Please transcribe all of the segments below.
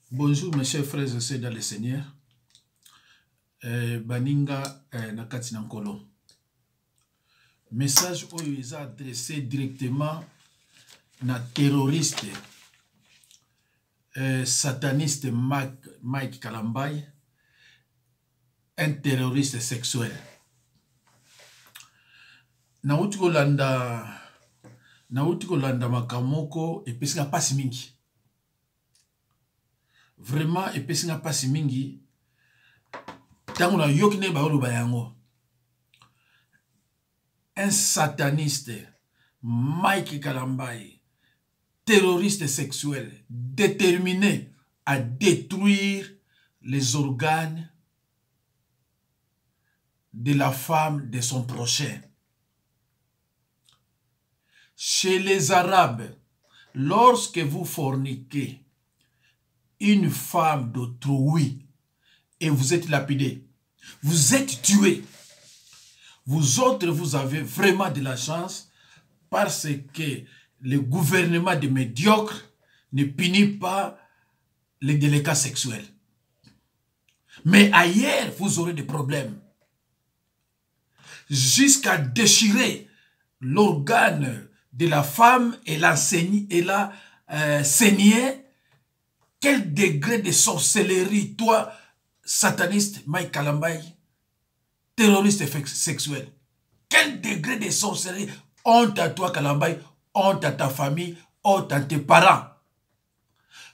Bonjour mes chers frères et sœurs dans le Seigneur. Baninga Nakati Nankolo. Message oyo est adressé directement na terroriste sataniste Mike Kalambai, un terroriste sexuel. Nauti kolanda makamoko epesinga pasi mingi. Vraiment epesinga pasi mingi. Tango na yokine baolo bayango. Un sataniste, Mike Kalambai, terroriste sexuel, déterminé à détruire les organes de la femme de son prochain. Chez les Arabes, lorsque vous forniquez une femme d'autrui et vous êtes lapidé, vous êtes tué. Vous autres, vous avez vraiment de la chance parce que le gouvernement des médiocres ne punit pas les délicats sexuels. Mais ailleurs, vous aurez des problèmes. Jusqu'à déchirer l'organe de la femme et la saigner. Quel degré de sorcellerie, toi, sataniste, Mike Kalambai, terroriste sexuel. Quel degré de sorcellerie. Honte à toi, Kalambai. Honte à ta famille. Honte à tes parents.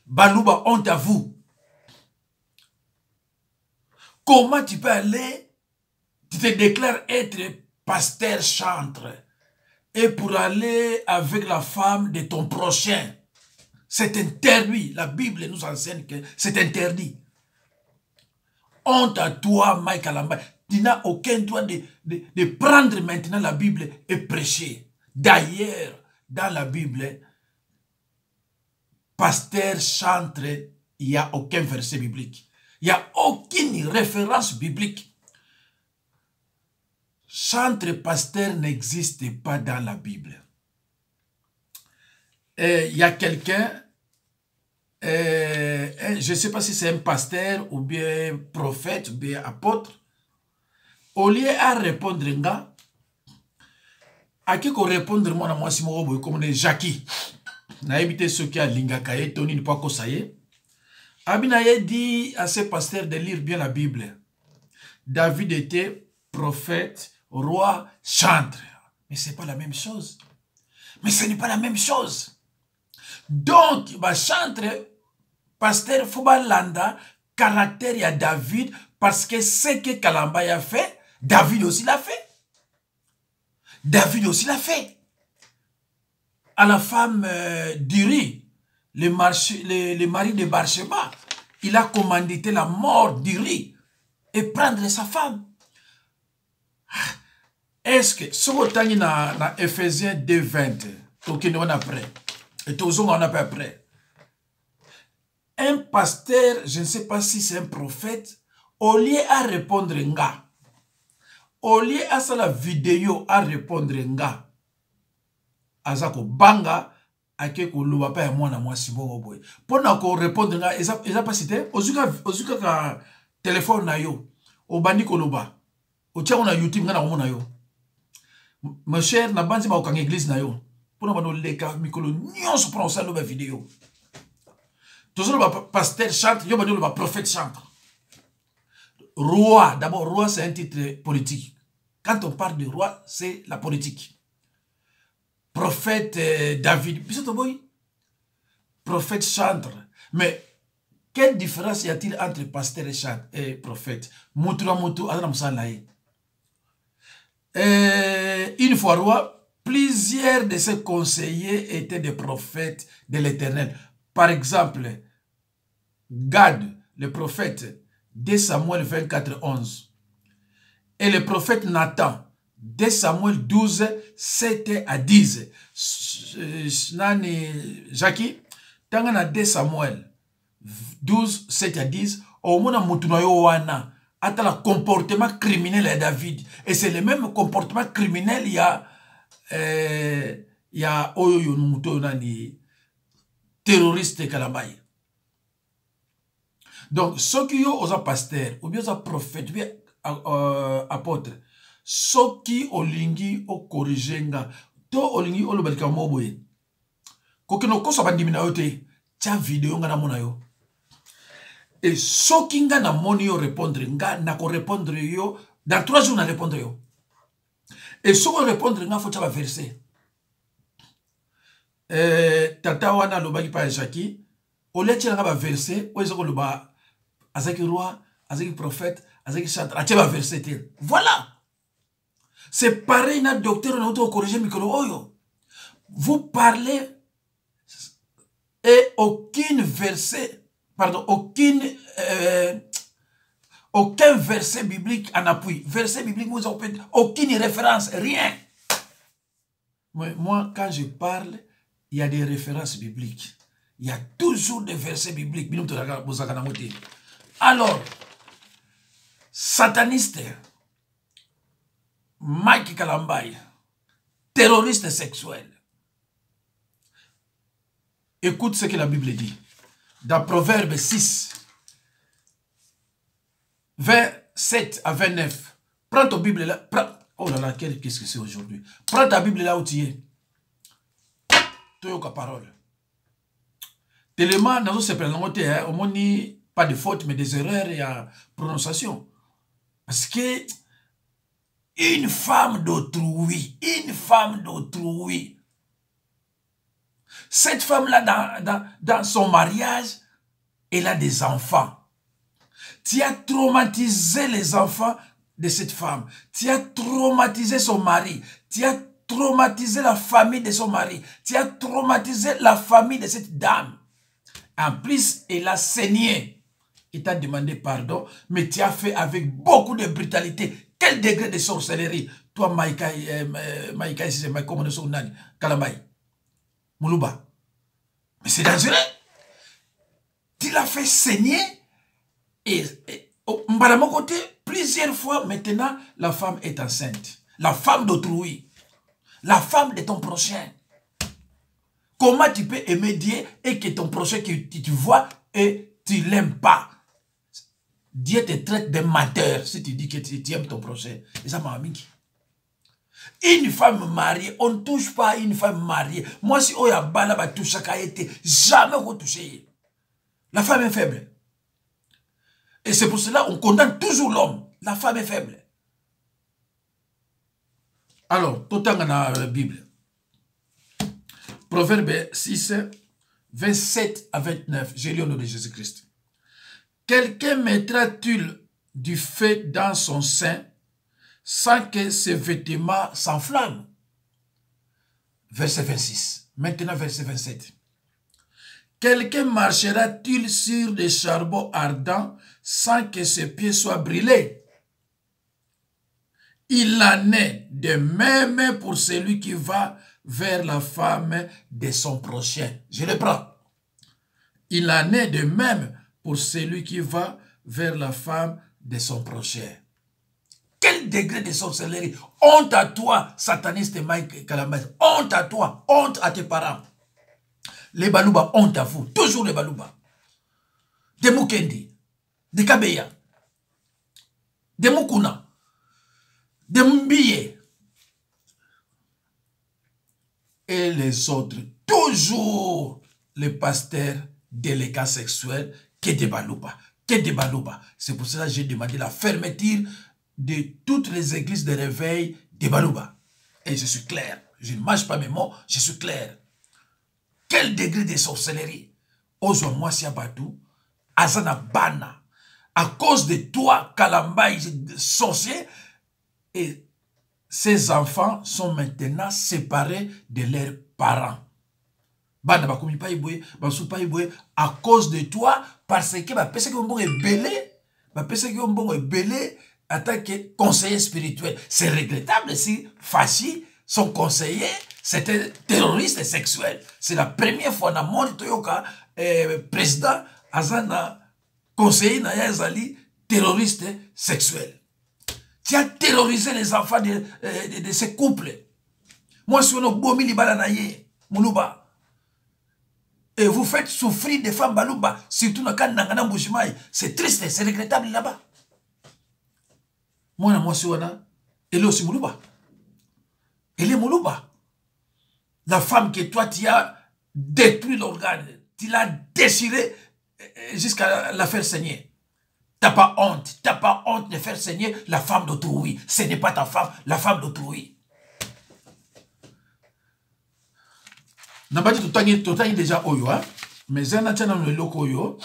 Balouba, honte à vous. Comment tu peux aller, tu te déclares être pasteur chantre et pour aller avec la femme de ton prochain. C'est interdit. La Bible nous enseigne que c'est interdit. Honte à toi, Mike Kalambai. Tu n'as aucun droit de prendre maintenant la Bible et prêcher. D'ailleurs, dans la Bible, pasteur, chantre, il n'y a aucun verset biblique. Il n'y a aucune référence biblique. Chantre, pasteur n'existe pas dans la Bible. Il y a quelqu'un, je ne sais pas si c'est un pasteur ou bien prophète ou bien apôtre, au lieu à répondre, à qui qu'on répondre, moi, si moi, comme Jackie, n'a évité ce qui a l'ingakaye, Tony ne pas kosaye. Abinaye dit à ses pasteurs de lire bien la Bible. David était prophète, roi, chantre. Mais ce n'est pas la même chose. Mais ce n'est pas la même chose. Donc, bah, chantre, pasteur Foubalanda, caractère à David, parce que ce que Kalambai a fait, David aussi l'a fait. David aussi l'a fait. À la femme d'Uri, le mari de Barsheba, il a commandité la mort d'Uri et prendre sa femme. Est-ce que, ce que tu as dans Ephésiens 2:20, tu as après, et tu as après, un pasteur, je ne sais pas si c'est un prophète, au lieu à répondre nga, au lieu à ça la vidéo à répondre nga, azako banga, ake ko luba pa mwana mwasi bongo boy. Pona ko répondre nga, eza pas cité, ozuka ka téléphone na yo, o bandi ko luba, o tia na YouTube nga na omona yo. Ma chère, na banzi ba okanga église na yo. Pona bano leka mikolo nyonso pona osala loba vidéo. Toujours le pasteur chante, yo bano le prophète chante. Roi, d'abord, roi c'est un titre politique. Quand on parle de roi, c'est la politique. Prophète David, prophète chantre. Mais quelle différence y a-t-il entre pasteur et chantre et prophète? Une fois roi, plusieurs de ses conseillers étaient des prophètes de l'Éternel. Par exemple, Gad, le prophète, 2 Samuel 24:11. Et le prophète Nathan, 2 Samuel 12, 7 à 10. Jackie, tangana 2 Samuel 12, 7 à 10, au moins mutunayo wana, ata la comportement criminel de David. Et c'est le même comportement criminel, il y a oyo muto nani terroriste Kalambai. Donc, ceux qui ont un pasteur, ou bien un prophète, ou bien apôtre, ceux qui ont lingi, ont corrigé, to olingi, ont le balika moboye. Kokeno koso bandimina yote, tia vidéo nga na mona yo. Et ceux qui nga na moni yo répondre, nga na ko répondre yo, dans 3 jours na répondre yo. Et ceux qui répondre, nga faut tia verset. Tata wana lo baki pa Jackie, au lieu tia nga verset, ou ezoko lo ba azaki roi, azaki prophète, azaki chanteur, a tia verset. Voilà. C'est pareil na docteur na auto corriger micro oyo. Vous parlez et aucun verset, pardon, aucun verset biblique en appui. Verset biblique, vous avez aucune référence, rien. Mais moi, quand je parle, il y a des références bibliques. Il y a toujours des versets bibliques. Alors, sataniste, Mike Kalambay, terroriste sexuel. Écoute ce que la Bible dit. Dans Proverbe 6, 27 à 29. Prends ta Bible là. Oh là là, qu'est-ce que c'est aujourd'hui? Prends ta Bible là où tu es. Tu as parole. Tellement, dans ce plan, au moins, pas de faute, mais des erreurs et à prononciation. Parce que une femme d'autrui, cette femme-là, dans son mariage, elle a des enfants. Tu as traumatisé les enfants de cette femme. Tu as traumatisé son mari. Tu as traumatisé la famille de son mari. Tu as traumatisé la famille de cette dame. En plus, elle a saigné. Il t'a demandé pardon, mais tu as fait avec beaucoup de brutalité. Quel degré de sorcellerie? Toi, Maïka, c'est Maïka, Kalamay. Moulouba. Mais c'est dangereux. Tu l'as fait saigner et de mon côté, plusieurs fois maintenant, la femme est enceinte. La femme d'autrui. La femme de ton prochain. Comment tu peux aimer Dieu et que ton prochain que tu vois et tu ne l'aimes pas? Dieu te traite de menteur si tu dis que tu aimes ton prochain. Et ça m'a mis. Une femme mariée, on ne touche pas à une femme mariée. Moi, si on y a bala, bah, touche à été, jamais retouché. La femme est faible. Et c'est pour cela qu'on condamne toujours l'homme. La femme est faible. Alors, tout dans la Bible. Proverbe 6, 27 à 29. J'ai lu au nom de Jésus-Christ. Quelqu'un mettra-t-il du feu dans son sein sans que ses vêtements s'enflamment? Verset 26. Maintenant, verset 27. Quelqu'un marchera-t-il sur des charbons ardents sans que ses pieds soient brûlés? Il en est de même pour celui qui va vers la femme de son prochain. Je le prends. Il en est de même pour celui qui va vers la femme de son prochain. Quel degré de sorcellerie! Honte à toi, sataniste Mike Kalambay. Honte à toi, honte à tes parents. Les Balouba, honte à vous. Toujours les Balouba. Des Mukendi, des Kabeya, des Mukuna, des Mbiye. Et les autres, toujours les pasteurs délégués sexuels, que des Balouba, que des Balouba. C'est pour cela que j'ai demandé la fermeture de toutes les églises de réveil des Balouba. Et je suis clair. Je ne mâche pas mes mots, je suis clair. Quel degré de sorcellerie? Ozo moi si abatou, azana bana. À cause de toi, Kalambay, sorcier, et ces enfants sont maintenant séparés de leurs parents. Bana bakomi pa ibwe, basou pa ibwe, à cause de toi, parce que ba pese que mbongo est belé, ba pese que mbongo est belé, en tant que conseiller spirituel. C'est regrettable si Fachi, son conseiller, c'était terroriste sexuel. C'est la première fois dans le monde Toyoka, président Azana, conseiller Nayazali, terroriste sexuel. Tu as terrorisé les enfants de ces couples. Moi, je suis un bomi libala naye, Moulouba. Et vous faites souffrir des femmes baluba, surtout dans le cas de c'est triste, c'est regrettable là-bas. Moi, elle est aussi Moulouba. Elle est Moulouba. La femme que toi, tu as détruit l'organe, tu l'as déchiré jusqu'à la faire saigner. T'as pas honte de faire saigner la femme d'autrui. Ce n'est pas ta femme, la femme d'autrui. Nabadi totangi déjà oyo, hein? Mais zana tchana le loko oyo,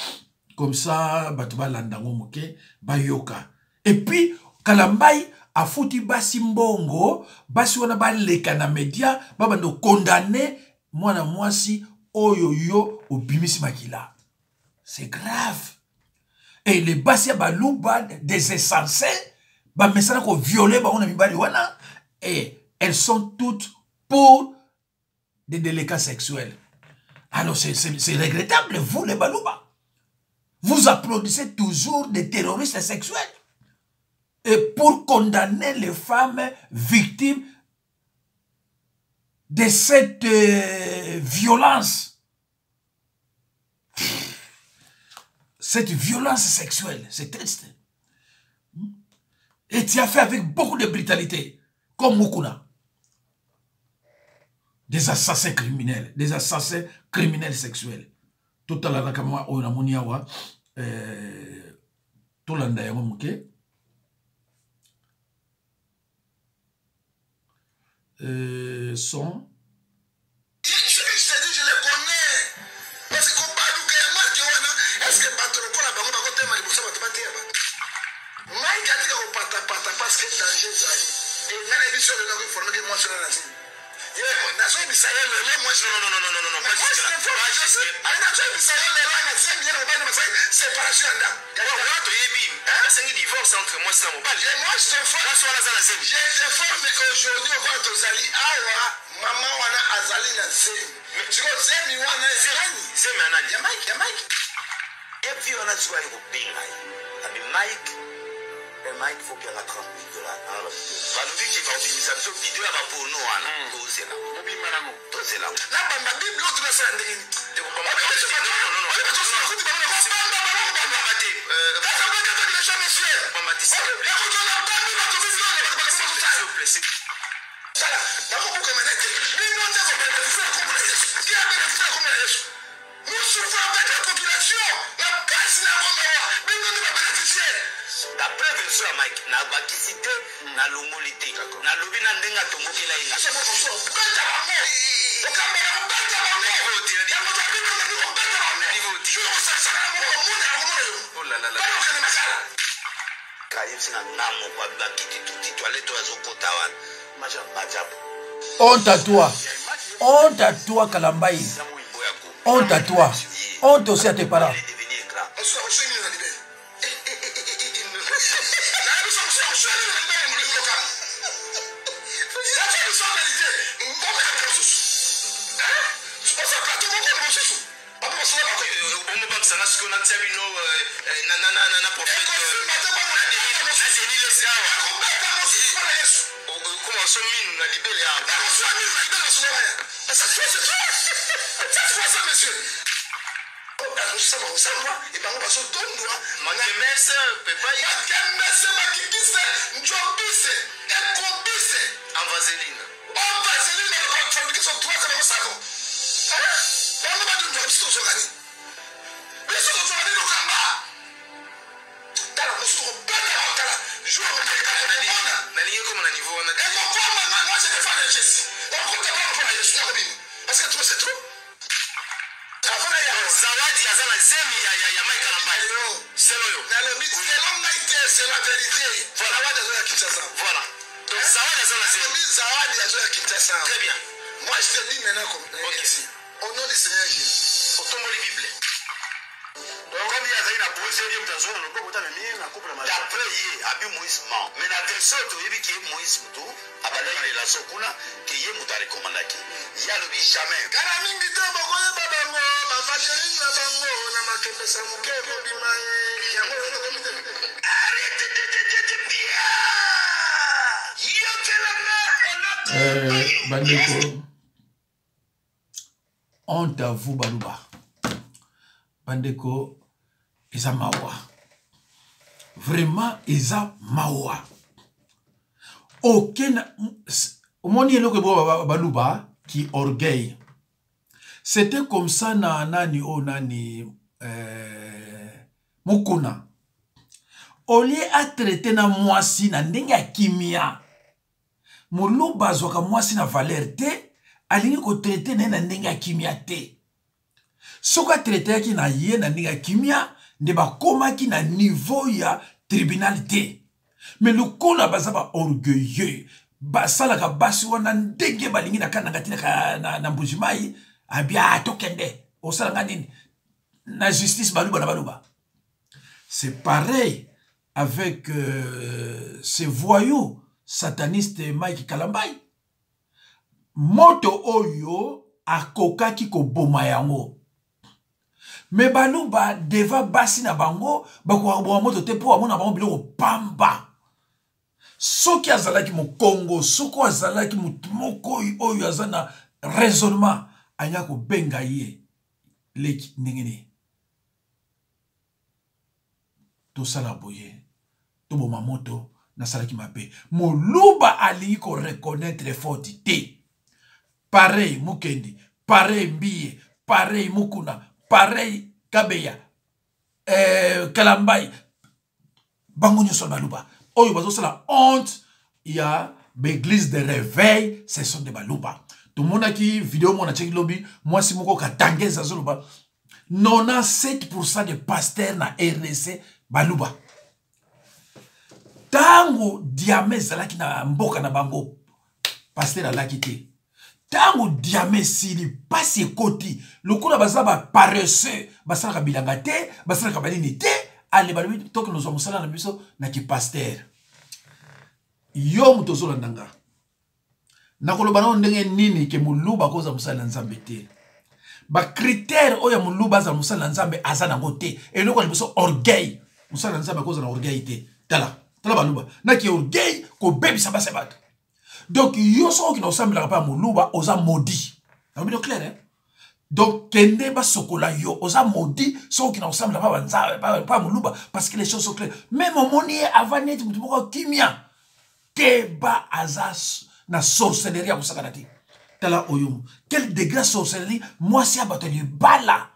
comme ça, batuba landango moke, bayoka. Et puis, Kalambai a foutu basi mbongo, basi wana ba leka na media, babando condamné, mwana mwasi, oyo yo, obimisi makila. C'est grave. Et les basi balouba des insensés, ba mesana ko violer ba on a mibali wana, et elles sont toutes pour des délicats sexuels. Alors c'est regrettable, vous les balouba. Vous applaudissez toujours des terroristes sexuels. Et pour condamner les femmes victimes de cette violence. Cette violence sexuelle, c'est triste. Et tu as fait avec beaucoup de brutalité, comme Mukuna. Des assassins criminels sexuels. Tout à l'heure, comme on a moniawa, tout l'anda mouké. Sont. Mike faut qu'il rattrape de la balobi qui va obimisa biso vidéo ya baporno wana tozela obima nango tozela na bamba bible oyo tunasala ndenge te kobamba la prévention à Mike, na bakisité, na lomolité, na lobi na ndenga tombokela inga. C'est bon, honte à toi, Kalambai. Honte à toi. Honte aussi à tes parents. Très bien. Moi, je te dis maintenant comme ici. Au nom du Seigneur Jésus. Au nom de la Bible. D'après hier, abi Moïse ment. Mais la version to yebi ki Moïse muto, abala na la sokuna ki ye muta recommandaki. Ya le bi jamais. Kana mingi to bokoye babango, ma fajeri na bango na makembe samuke bima yango na komite. Arrête de bien. Yo telanga. Bandeko. Honte à vous, Balouba. bandeko eza mawa. Vraiment eza mawa. Aucun omoni eloko bo baluba qui orgueil. C'était comme ça na nani o nani Mukuna. Au lieu à traiter na mwasi na ndenge ya kimia. Muluba zwaka mwasi na valeur te, alingi ko traiter na ndenge ya kimia te. Soka traiter ki na ye na ndenge ya kimia, nde ba koma ki na niveau ya tribunal te. Mais le kola bazaba orgueilleux. Basala ka basi wana ndenge balingi na kananga tina na mbujimai, abia tokende. Osala nganini na justice baluba na baluba. C'est pareil avec ces voyous satanistes Mike Kalambay. Moto oyo akoka ki ko boma yango. Me baluba deva basi na bango bako boma moto te po amona bango biloko pamba. Soki azalaki mo Congo, soko azalaki moko oyo azana raisonnement anya ko benga ye leki ndengene. To sala boye. To boma moto na salaki mabe. Moluba ali ko reconnaître faute te. Pareil Mukendi, pareil Mbiye, pareil Mukuna, pareil Kabeya, Kalambay. Bango nyoso baluba. Oyo bazo sala honte, il y a l'église de réveil, ce sont des baluba. Tout le monde a qui vidéo mon a check lobby, moi si moko ka tangeza zoluba. 97% des pasteurs na RDC baluba. Tango diame zalaki na mboka na bango pasteur alaki te. Tango diame sili pasi ekoti lokola bazaba paresseux basala ka bilanga te basala ka balini te ale balubi toke nozo musala na biso na ki pasteur yo mutozola ndanga nakoloba na ndenge nini ke muluba koza musala nzambe te ba critère oya muluba za musala nzambe azana ngote eloko libiso orgueil musala nzambe koza na orgueil te tala baluba na ki orgueil ko bebisa basa bato. Donc yo so ki na osambela pa muluba oza maudit. Na bien clair hein. Donc kende ba sokola yo oza maudit so ki na osambela pa banza pa muluba parce que les choses sont claires. Même moni avant net mutu moko kimia ke ba azas na sorcellerie ko sakanati. Tala oyum. Quel degré sorcellerie moi si abateli bala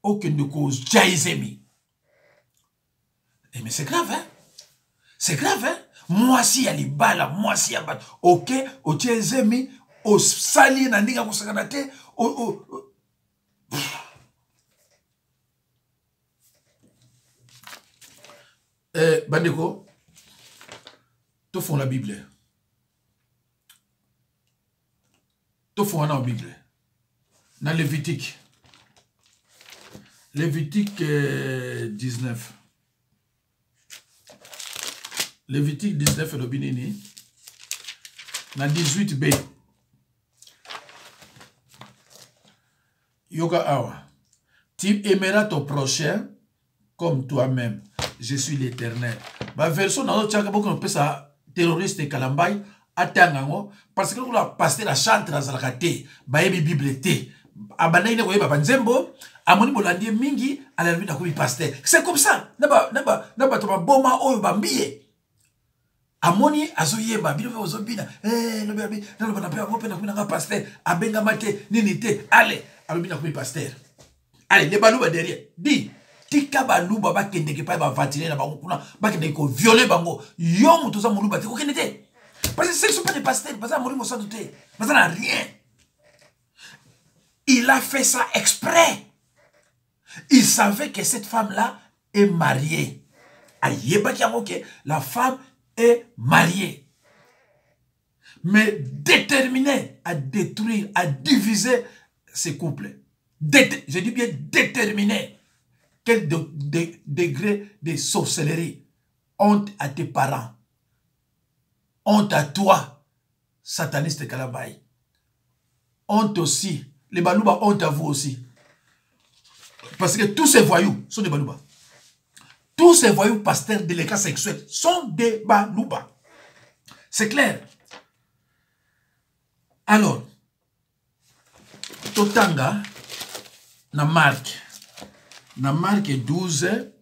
okende ko jaizemi. Mais c'est grave hein. C'est grave, hein? Moi, si y'a les balles, moi, si y'a bat. Ok, au tiezemi, au sali, nandiga, au sakanate, Bandeko, tout font la Bible. Tout font la Bible. Dans Lévitique. Lévitique 19. Lévitique 19 le binini. Na 18b. Yoga awa. Tu aimeras ton prochain comme toi-même. Je suis l'Éternel. Ma version dans notre chaka beaucoup on peut ça terroriste Kalambay atangango parce que la pasteur la chante dans la kate ba yebi Bible te. Abana ine ko yeba banzembo amoni bolandi mingi ala lui na ko pasteur. C'est comme ça. Naba to ba boma oyo bambiye. Amoni azoyeba bino ozobina lobi naloba na pe opena kuna pasteur abenga mate nini te ale alobina ko pasteur ale le baluba derrière di tika baluba bakende ke pa ba vatiner na bango kuna bakende ko violer bango yo muto za muluba te ko kende te parce que ce sont pas des pasteurs parce que molimo sans doute parce n'a rien. Il a fait ça exprès. Il savait que cette femme là est mariée. Ayeba ki que la femme est marié, mais déterminé à détruire, à diviser ces couples. Je dis bien déterminé. Quel degré de sorcellerie. Honte à tes parents. Honte à toi, sataniste Kalambay. Honte aussi. Les balouba, honte à vous aussi. Parce que tous ces voyous sont des balouba. Tous ces voyous pasteurs de l'éclat sexuel sont des balouba. C'est clair. Alors, Totanga, na Marc, na Marc 12,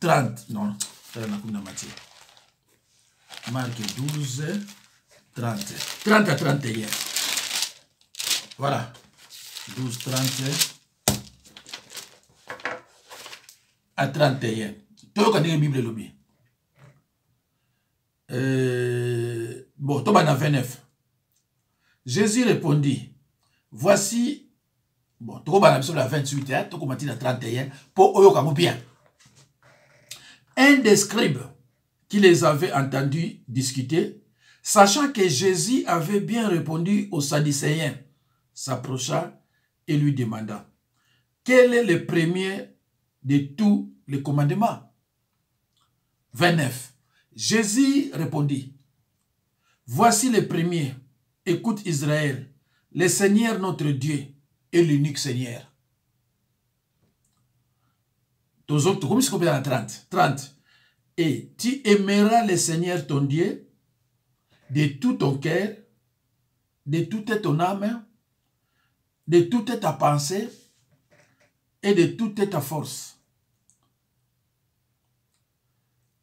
30. Non, Marc 12, 30. 30 à 31. Voilà. 12, 30 à 31. Tu connais la Bible, lobby. Bon, tu vas 29. Jésus répondit, voici, bon, tu vas la 28, tu vas la 31, pour eux, bien. Un des scribes qui les avait entendus discuter, sachant que Jésus avait bien répondu aux Sadducéens, s'approcha et lui demanda, quel est le premier de tous les commandements? 29. Jésus répondit, voici le premier, écoute Israël, le Seigneur notre Dieu est l'unique Seigneur. Tous autres, comme c'est combien dans 30? 30. Et tu aimeras le Seigneur ton Dieu de tout ton cœur, de toute ton âme, de toute ta pensée et de toute ta force.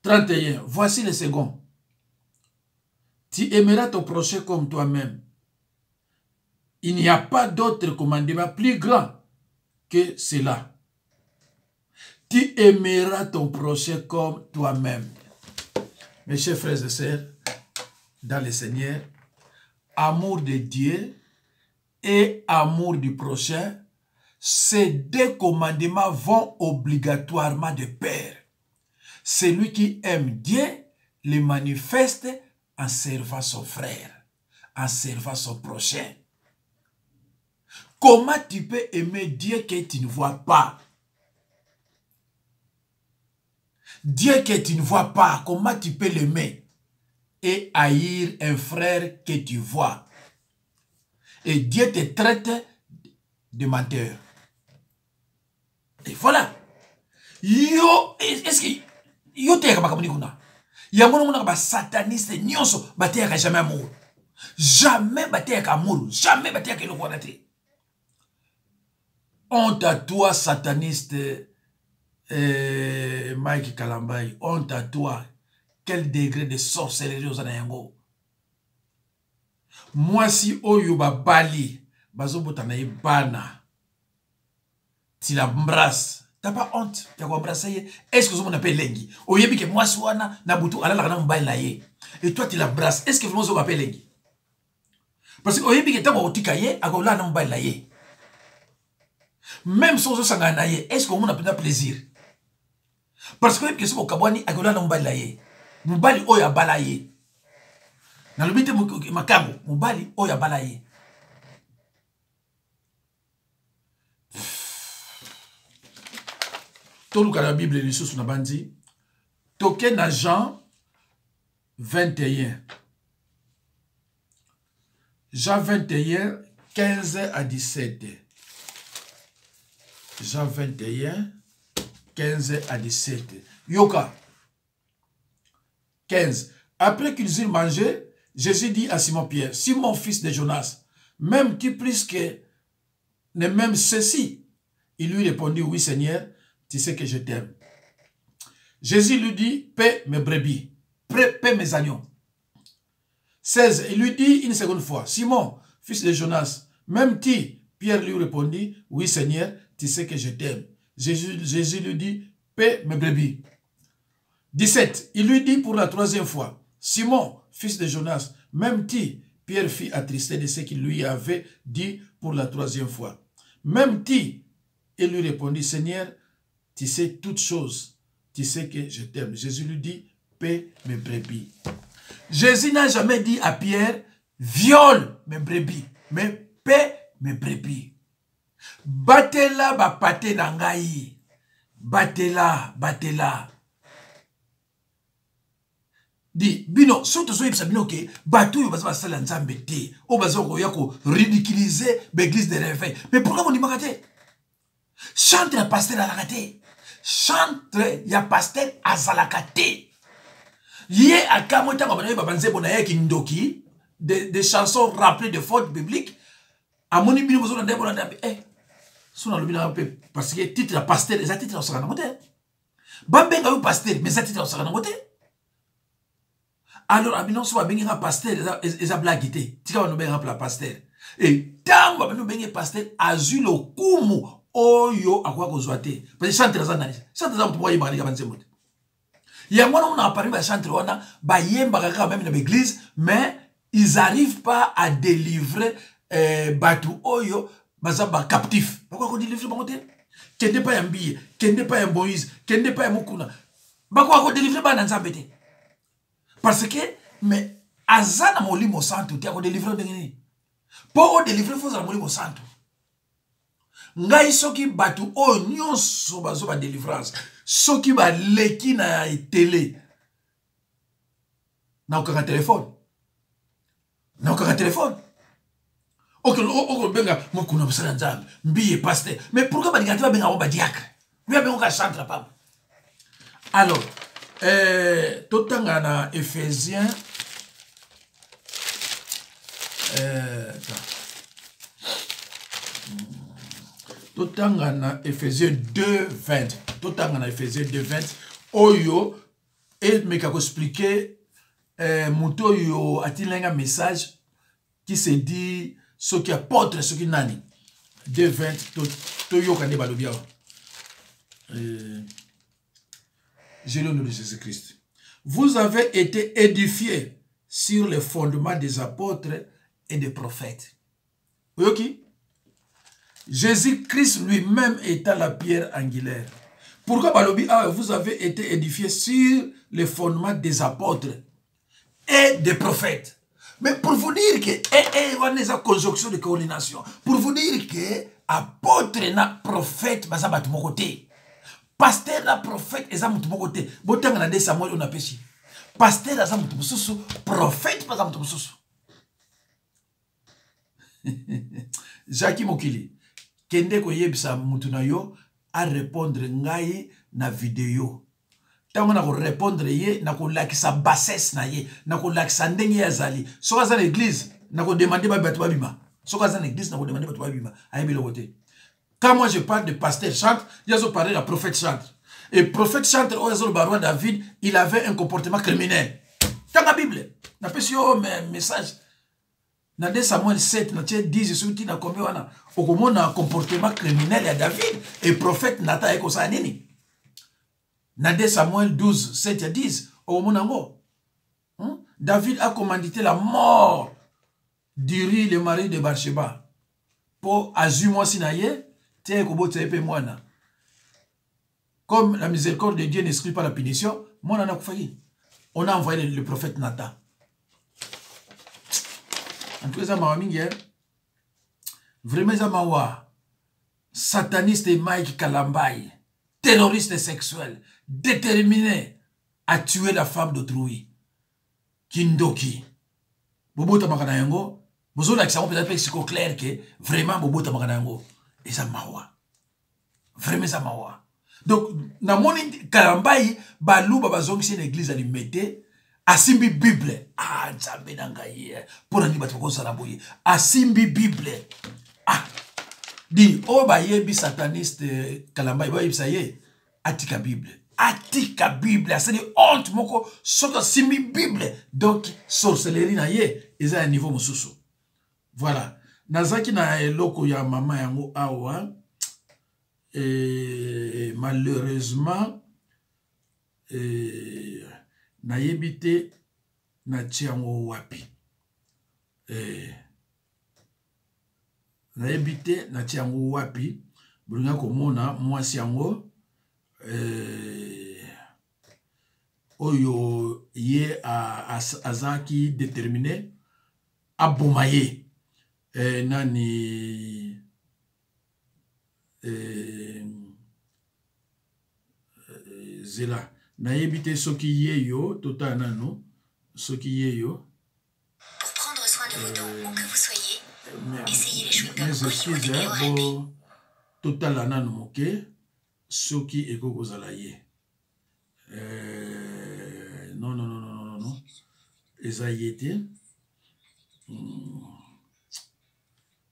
31. Voici le second. Tu aimeras ton prochain comme toi-même. Il n'y a pas d'autre commandement plus grand que cela. Tu aimeras ton prochain comme toi-même. Mes chers frères et sœurs, dans le Seigneur, amour de Dieu et amour du prochain, ces deux commandements vont obligatoirement de pair. Celui qui aime Dieu le manifeste en servant son frère, en servant son prochain. Comment tu peux aimer Dieu que tu ne vois pas? Dieu que tu ne vois pas, comment tu peux l'aimer et haïr un frère que tu vois? Et Dieu te traite de menteur. Et voilà. Yo, est-ce que yo te yakaba kamuni kuna? Yangono muna ba sataniste nyonso bate yaka jamais amour. Jamais bate yaka amour, jamais bate yaka le kwanate. Honte à toi sataniste Mike Kalambai, honte à toi. Quel degré de sorcellerie aux anayango. Moi si oyo ba bali bazo botana bana. Tu l'embrasses. T'as pas honte, tu as embrassé. Est-ce que vous m'appelez Lengi? Oyebi que moi soana nabutu ala la kana mbaye la ye. Et toi tu l'embrasses. Est-ce que vraiment vous m'appelez Lengi? Parce que oyebi que t'as otika ye akola na mbaye la ye. Même sans ça ngana ye, est-ce que vous m'appelez plaisir? Parce que oyebi que so kabwani akola na mbaye la ye. Mubali oya bala ye. Na lobite makambo, mubali oya bala ye. Toluka la Bible les sous na bandi. Toke na Jean 21. Jean 21, 15 à 17. Jean 21, 15 à 17. Yoka. 15. Après qu'ils eurent mangé, Jésus dit à Simon-Pierre, Simon, fils de Jonas, m'aimes-tu plus que ne m'aimes ceci? Il lui répondit, oui Seigneur, tu sais que je t'aime. Jésus lui dit, paie mes brebis, paie mes agneaux. 16. Il lui dit une seconde fois, Simon, fils de Jonas, m'aimes-tu? Pierre lui répondit, oui Seigneur, tu sais que je t'aime. Jésus lui dit, paie mes brebis. 17. Il lui dit pour la troisième fois, Simon, fils de Jonas, m'aimes-tu? Pierre fit attristé de ce qu'il lui avait dit pour la troisième fois. M'aimes-tu? Il lui répondit, Seigneur, tu sais toutes choses, tu sais que je t'aime. Jésus lui dit, paie mes brebis. Jésus n'a jamais dit à Pierre, viole mes brebis, mais paie mes brebis. Batela ba pate nangai. Batela, batela. Di, bino, surtout so yipsa bino ke, batou yo baza basala nzambe te, o baza ko ridiculiser l'église de réveil. Mais pourquoi on dit makate? Chantre ya pasteur à la kate. Chantre ya pasteur à zalakate. Yé a kamota babanaye babanze bonaye kindoki, des chansons remplies de fautes bibliques. A moni bino bozo na ndebo na ndabe. Son alumina peu parce que titre à pasteur, les titres au sakana côté. Babenga ou pasteur, mais ça titre au sakana côté. Alors abinon soit benga pasteur, les a blaguité. Tika on benga la pasteur. Et tant on benga pasteur azul au kumu oyo akwa kozwate. Parce que chantre za nani. Chantre za mpwa yimba ka banze mote. Ya mwana on a parlé ba chantre wana ba yemba ka même dans l'église, mais ils arrivent pas à délivrer batu oyo bazaba captif. Pourquoi qu'on délivre bangote? Kende pas yambiye, kende pas Moïse, kende pas mukuna. Bakwa ko délivrer ba na nzambete. Parce que mais azana molimo santo ti ko délivrer ndengeni. Pour o délivrer faut za molimo santo. Ngai soki batu o nyonso bazo ba délivrance. Soki ba leki na télé. Na aucun téléphone. Na aucun téléphone. Ok, benga mokuna basala nzambe mbiye pasteur. Mais pourquoi ba ngati ba benga ba diacre? Lui benga ka chantre pas. Alors, totanga na Éphésiens totanga na Éphésiens 2:20. Totanga na Éphésiens 2:20. Oyo et me ka expliquer muto yo atilenga message qui se dit ce qui apporte ce qui nani 2:20 to yo kande balobia j'ai le nom de Jésus-Christ. Vous avez été édifiés sur les fondements des apôtres et des prophètes. Ok? Jésus-Christ lui-même étant la pierre angulaire. Pourquoi balobi vous avez été édifiés sur les fondements des apôtres et des prophètes? Mais pour vous dire que, on est en conjonction de coordination, pour vous dire que, apôtre na prophète, baza bat mon côté. Pasteur na prophète, eza bat mon côté. Botanga na de Samuel on a péché. Pasteur eza bat mon sousou, prophète baza bat mon sousou. Jackie Mokili, kende ko yebisa mutu na yo a répondre ngai na vidéo. Tant on a répondre ye, na ko lakisa bassesse na ye, na ko lakisa ndenge ya zali. So ka za l'église, na ko demander ba batu babima. So ka za l'église, na ko demander batu babima. Ayebi le côté. Quand moi je parle de pasteur chantre, je parle de prophète chantre. Et prophète chantre, au baron David, il avait un comportement criminel. Dans la Bible, na pesi yo message. Na 2 Samuel 7, na 10 souti na combien wana. Okomona comportement criminel ya David et prophète Nathan eko sa nini. Na 2 Samuel 12, 7 à 10, au Monango. David a commandité la mort d'Uri, le mari de Bathsheba. Pour Azuma Sinaye, comme la miséricorde de Dieu n'exclut pas la punition, on a envoyé le prophète Nathan. En tout cas, vraiment, ça sataniste Mike Kalambay, terroriste sexuel, déterminé à tuer la femme d'autrui. Kindoki. Bobota Makanayango, vous avez peut-être clair que vraiment Bobota Makanayango, et ça mawa. Vraiment ça mawa. Donc, na moni Kalambay, balou babazong si l'église a limité, asimbi Bible. Ah, Nzambe nangaye. Pour ani batoko salaboye. Asimbi Bible. Ah. Di, oh ba yebi sataniste Kalambay, ba yebi sa ye, atika Bible. Atika Bible, c'est de honte moko soka simi Bible. Donc sorcellerie na ye, eza à niveau mosusu. Voilà. Nazaki na eloko ya mama yango awa. Et malheureusement na yebite na tiango wapi. Na yebite na tiango wapi. Bulinga komona mwasi yango oyo ye azaki déterminé abomaye nani zela na yebite soki yeyo tota nano soki yeyo pour prendre soin de vos dents où que vous soyez essayez les chewing-gums Oreo et Oral-B. Total nano moke soki ekokozala ye non eza yete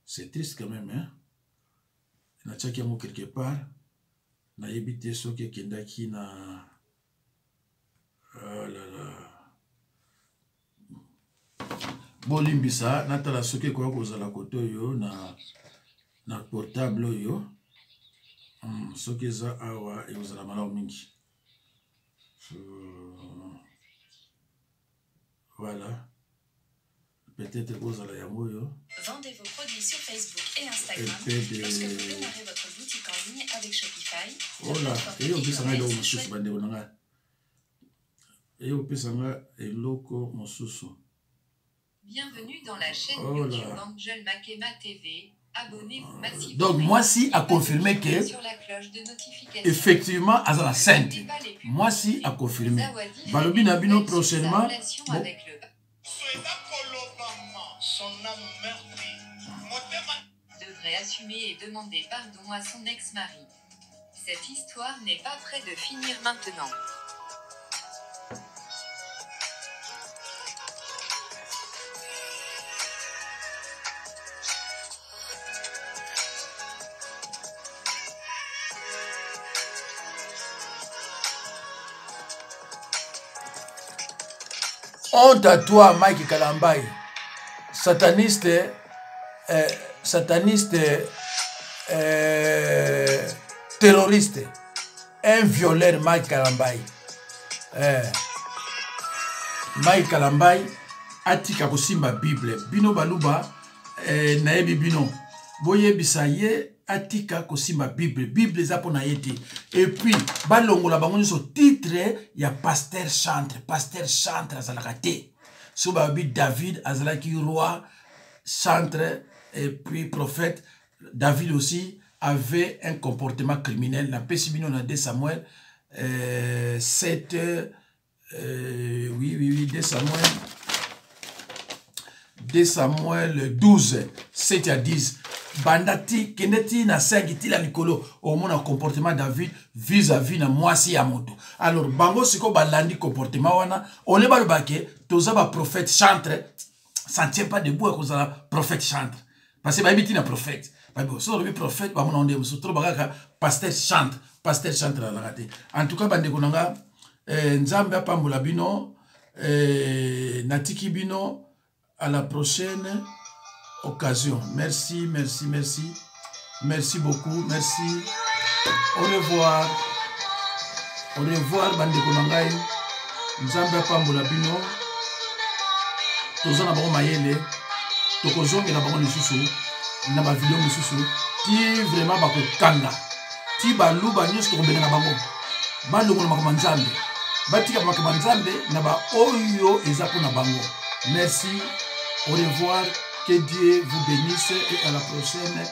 c'est triste quand même hein na tchaki yango quelque part na yebite soki kendaki na oh là là bolimbisa natala soki kwa kozala koto yo na portable yo soki eza awa ekozala malamu mingi voilà peut-être kozala yango yo. Vendez vos produits sur Facebook et Instagram lorsque vous démarrez votre boutique en ligne avec Shopify. Voilà, et on peut s'en aller au mosusu bande onanga. Et on peut s'en aller eloko mosusu. Bienvenue dans la chaîne YouTube Angel Makema TV. Abonnez-vous massivement. Donc Moissy a confirmé que sur la cloche de notification. Effectivement, à la sainte. Moissy a confirmé. Balobi Nabino prochainement. Devrait assumer et demander pardon à son ex-mari. Cette histoire n'est pas près de finir maintenant. Honte à toi, Mike Kalambaye, sataniste, terroriste, un violeur, Mike Kalambaye. Mike Kalambaye, atika kosimba Bible, bino baluba, naebi bino, boye bisaye, atika kosimba Bible za pona yete. Et puis, balongo la bango so titre ya pasteur chantre azalakate. So babi David azalaki roi chantre et puis prophète. David aussi avait un comportement criminel. Na pesibino na 2 Samuel 7 oui 2 Samuel 12 7 à 10. Bandati keneti na sengiti la likolo au mon comportement David vis-à-vis na Moissy ya moto. Alors bango siko balandi comportement wana on ba lobake toza ba prophète chantre ça ne tient pas debout à cause de la prophète chantre parce que babiti na prophète babi so le prophète ba mon ndem so trop bakaka pasteur chantre la raté. En tout cas bande konanga nzambe apambola bino natiki bino à la prochaine occasion. Merci beaucoup, merci. Au revoir bande konangai. Nzambe pambola bino. Tozana bango mayele. Tokozonge na bango lisusu na ba vidéo lisusu. Ti vraiment bako kanga. Ti baluba nyos to na bango. Balongo na makoma nzambe. Batika makoma nzambe na ba oyo ezapo na bango. Merci. Au revoir. Que Dieu vous bénisse et à la prochaine.